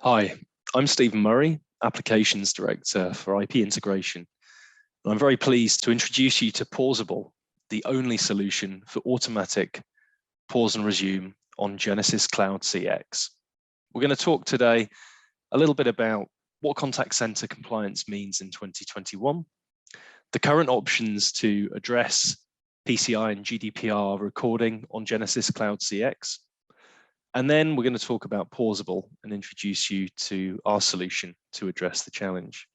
Hi, I'm Stephen Murray, Applications Director for IP Integration. And I'm very pleased to introduce you to Pauseable, the only solution for automatic pause and resume on Genesys Cloud CX. We're going to talk today a little bit about what contact center compliance means in 2021, the current options to address PCI and GDPR recording on Genesys Cloud CX, and then we're going to talk about Pauseable and introduce you to our solution to address the challenge.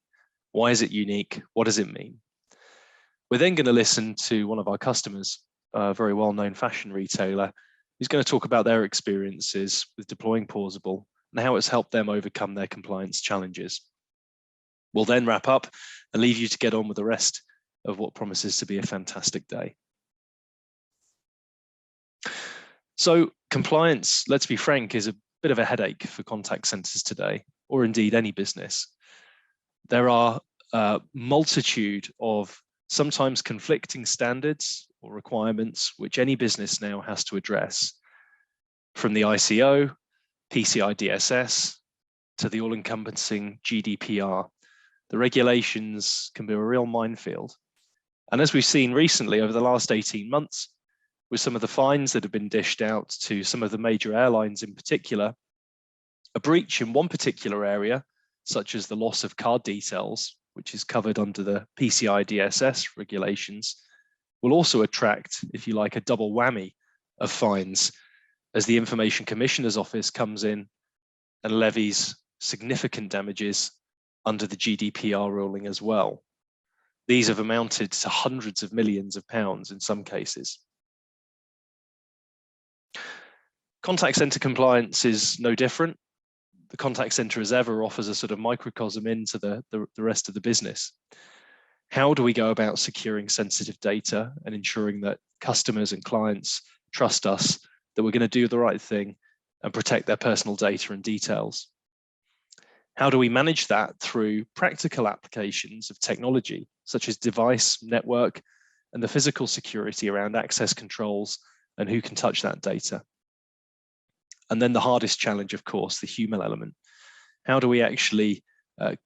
Why is it unique? What does it mean? We're then going to listen to one of our customers, a very well-known fashion retailer, who's going to talk about their experiences with deploying Pauseable and how it's helped them overcome their compliance challenges. We'll then wrap up and leave you to get on with the rest of what promises to be a fantastic day. So compliance, let's be frank, is a bit of a headache for contact centers today, or indeed any business. There are a multitude of sometimes conflicting standards or requirements which any business now has to address, from the ICO, PCI DSS, to the all-encompassing GDPR. The regulations can be a real minefield. And as we've seen recently over the last 18 months, with some of the fines that have been dished out to some of the major airlines in particular, a breach in one particular area, such as the loss of card details, which is covered under the PCI DSS regulations, will also attract, if you like, a double whammy of fines as the Information Commissioner's Office comes in and levies significant damages under the GDPR ruling as well. These have amounted to hundreds of millions of pounds in some cases. Contact center compliance is no different. The contact center as ever offers a sort of microcosm into the rest of the business. How do we go about securing sensitive data and ensuring that customers and clients trust us that we're going to do the right thing and protect their personal data and details? How do we manage that through practical applications of technology, such as device, network, and the physical security around access controls and who can touch that data? And then the hardest challenge, of course, the human element. How do we actually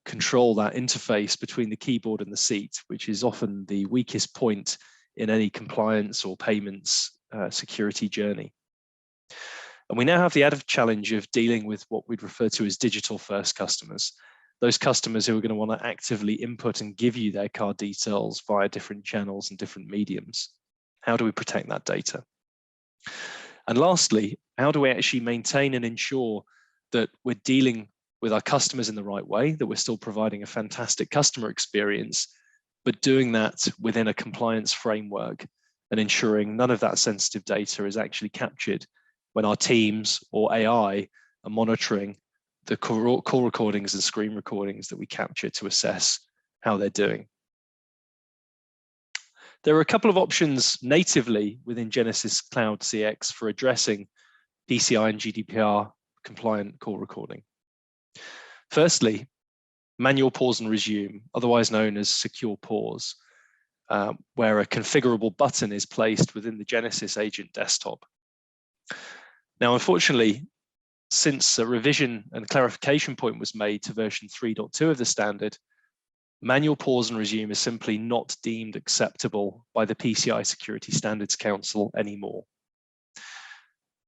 control that interface between the keyboard and the seat, which is often the weakest point in any compliance or payments security journey? And we now have the added challenge of dealing with what we'd refer to as digital-first customers, those customers who are going to want to actively input and give you their card details via different channels and different mediums. How do we protect that data? And lastly, how do we actually maintain and ensure that we're dealing with our customers in the right way, that we're still providing a fantastic customer experience, but doing that within a compliance framework and ensuring none of that sensitive data is actually captured when our teams or AI are monitoring the call recordings and screen recordings that we capture to assess how they're doing. There are a couple of options natively within Genesys Cloud CX for addressing PCI and GDPR compliant call recording. Firstly, manual pause and resume, otherwise known as secure pause, where a configurable button is placed within the Genesys agent desktop. Now, unfortunately, since a revision and clarification point was made to version 3.2 of the standard, manual pause and resume is simply not deemed acceptable by the PCI Security Standards Council anymore.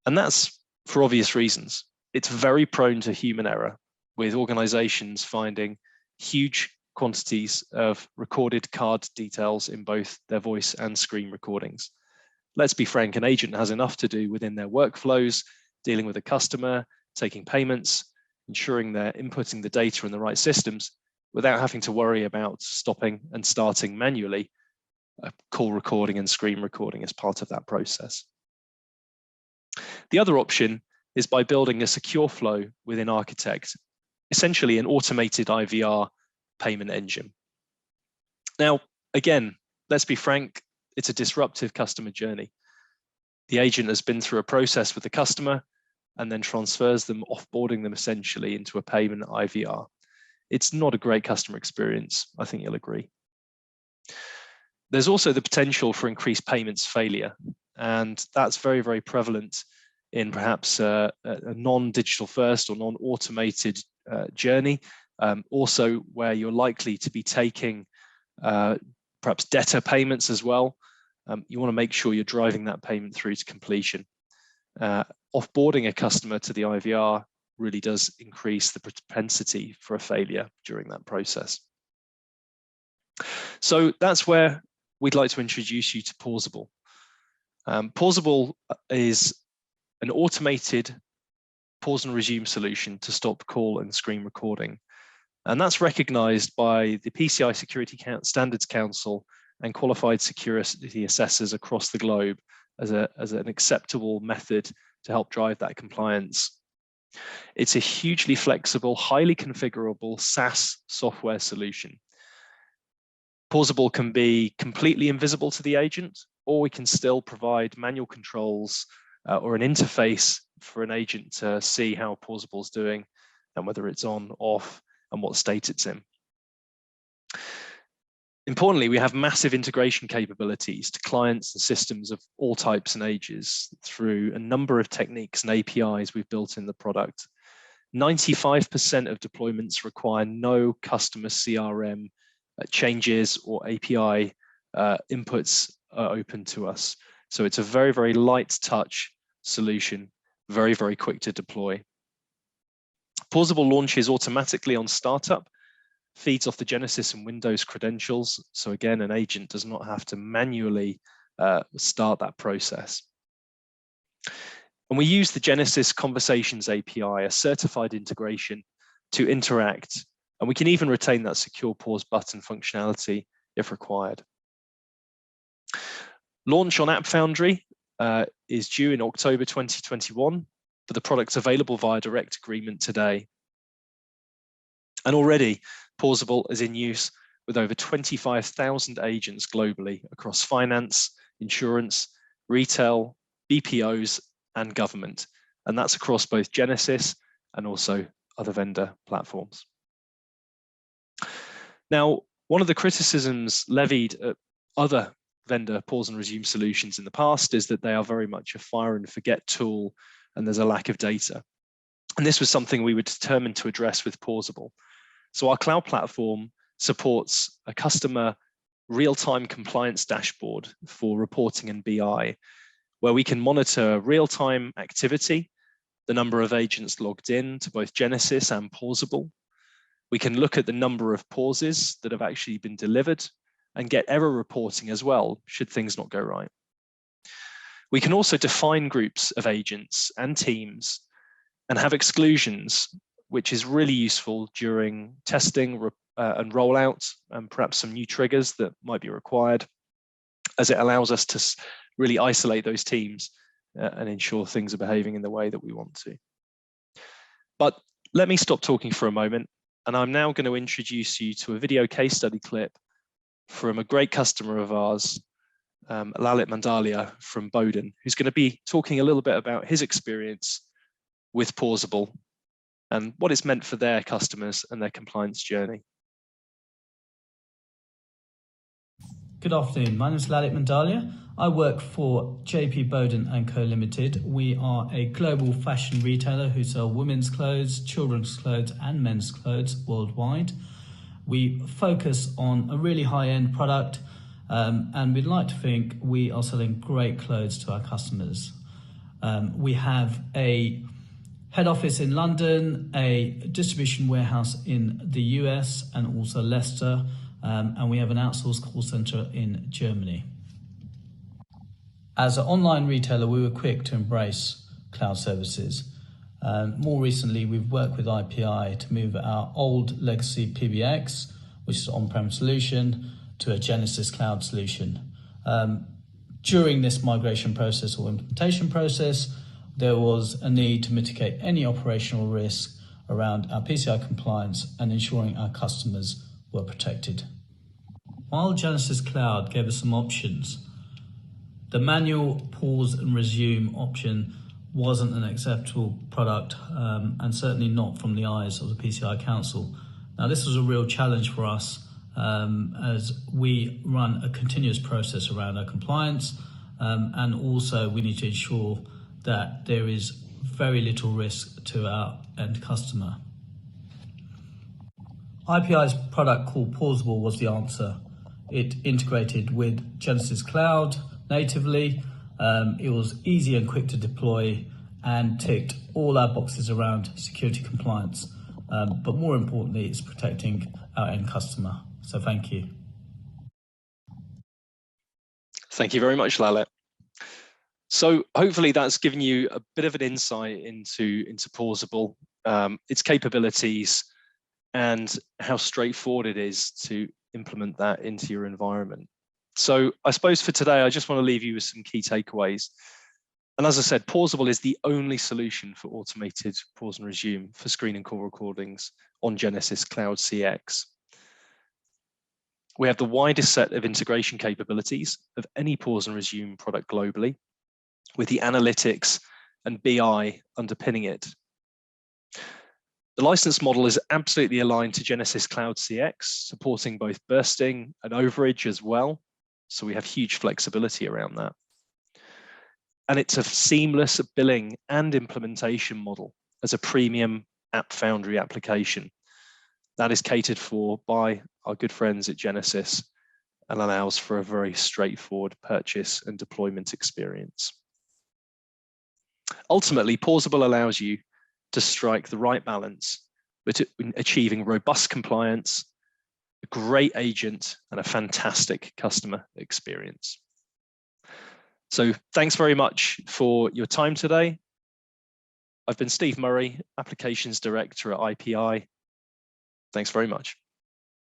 And that's for obvious reasons. It's very prone to human error, with organizations finding huge quantities of recorded card details in both their voice and screen recordings. Let's be frank, an agent has enough to do within their workflows, dealing with a customer, taking payments, ensuring they're inputting the data in the right systems, without having to worry about stopping and starting manually a call recording and screen recording as part of that process. The other option is by building a secure flow within Architect, essentially an automated IVR payment engine. Now, again, let's be frank, it's a disruptive customer journey. The agent has been through a process with the customer and then transfers them, offboarding them essentially into a payment IVR. It's not a great customer experience, I think you'll agree. There's also the potential for increased payments failure, and that's very, very prevalent in perhaps a non-digital first or non-automated journey. Also, where you're likely to be taking perhaps debtor payments as well. You want to make sure you're driving that payment through to completion. Offboarding a customer to the IVR really does increase the propensity for a failure during that process. So that's where we'd like to introduce you to Pauseable. Pauseable is an automated pause and resume solution to stop call and screen recording. And that's recognized by the PCI Security Standards Council and qualified security assessors across the globe as an acceptable method to help drive that compliance. It's a hugely flexible, highly configurable SaaS software solution. Pauseable can be completely invisible to the agent, or we can still provide manual controls or an interface for an agent to see how Pauseable is doing and whether it's on, off, and what state it's in. Importantly, we have massive integration capabilities to clients and systems of all types and ages through a number of techniques and APIs we've built in the product. 95% of deployments require no customer CRM changes or API inputs are open to us. So it's a very, very light touch solution, very, very quick to deploy. Pauseable launches automatically on startup, feeds off the Genesys and Windows credentials. So again, an agent does not have to manually start that process. And we use the Genesys Conversations API, a certified integration, to interact. And we can even retain that secure pause button functionality if required. Launch on AppFoundry is due in October 2021, but the product's available via direct agreement today. And already, Pauseable is in use with over 25,000 agents globally across finance, insurance, retail, BPOs, and government. And that's across both Genesys and also other vendor platforms. Now, one of the criticisms levied at other vendor pause and resume solutions in the past is that they are very much a fire and forget tool, and there's a lack of data. And this was something we were determined to address with Pauseable. So our cloud platform supports a customer real-time compliance dashboard for reporting and BI, where we can monitor real-time activity, the number of agents logged in to both Genesys and Pauseable. We can look at the number of pauses that have actually been delivered and get error reporting as well, should things not go right. We can also define groups of agents and teams and have exclusions, which is really useful during testing and rollout, and perhaps some new triggers that might be required, as it allows us to really isolate those teams and ensure things are behaving in the way that we want to. But let me stop talking for a moment, and I'm now going to introduce you to a video case study clip from a great customer of ours, Lalit Mandalia from Bowden, who's going to be talking a little bit about his experience with Pauseable and what it's meant for their customers and their compliance journey. Good afternoon, my name is Lalit Mandalia. I work for JP Bowden & Co Limited. We are a global fashion retailer who sell women's clothes, children's clothes and men's clothes worldwide. We focus on a really high-end product and we'd like to think we are selling great clothes to our customers. We have a head office in London, a distribution warehouse in the US and also Leicester, and we have an outsourced call center in Germany. As an online retailer, we were quick to embrace cloud services. More recently, we've worked with IPI to move our old legacy PBX, which is an on-prem solution, to a Genesys cloud solution. During this migration process or implementation process, there was a need to mitigate any operational risk around our PCI compliance and ensuring our customers were protected. While Genesys Cloud gave us some options, the manual pause and resume option wasn't an acceptable product and certainly not from the eyes of the PCI Council. Now, this was a real challenge for us as we run a continuous process around our compliance and also we need to ensure that there is very little risk to our end customer. IPI's product called Pauseable was the answer. It integrated with Genesys Cloud natively. It was easy and quick to deploy and ticked all our boxes around security compliance. But more importantly, it's protecting our end customer. So thank you. Thank you very much, Lalit. So hopefully that's given you a bit of an insight into Pauseable, its capabilities, and how straightforward it is to implement that into your environment. So I suppose for today, I just want to leave you with some key takeaways. And as I said, Pauseable is the only solution for automated pause and resume for screen and call recordings on Genesys Cloud CX. We have the widest set of integration capabilities of any pause and resume product globally, with the analytics and BI underpinning it. The license model is absolutely aligned to Genesys Cloud CX, supporting both bursting and overage as well. So we have huge flexibility around that. And it's a seamless billing and implementation model as a premium AppFoundry application that is catered for by our good friends at Genesys and allows for a very straightforward purchase and deployment experience. Ultimately, Pauseable allows you to strike the right balance between achieving robust compliance, a great agent, and a fantastic customer experience. So thanks very much for your time today. I've been Steve Murray, Applications Director at IPI. Thanks very much.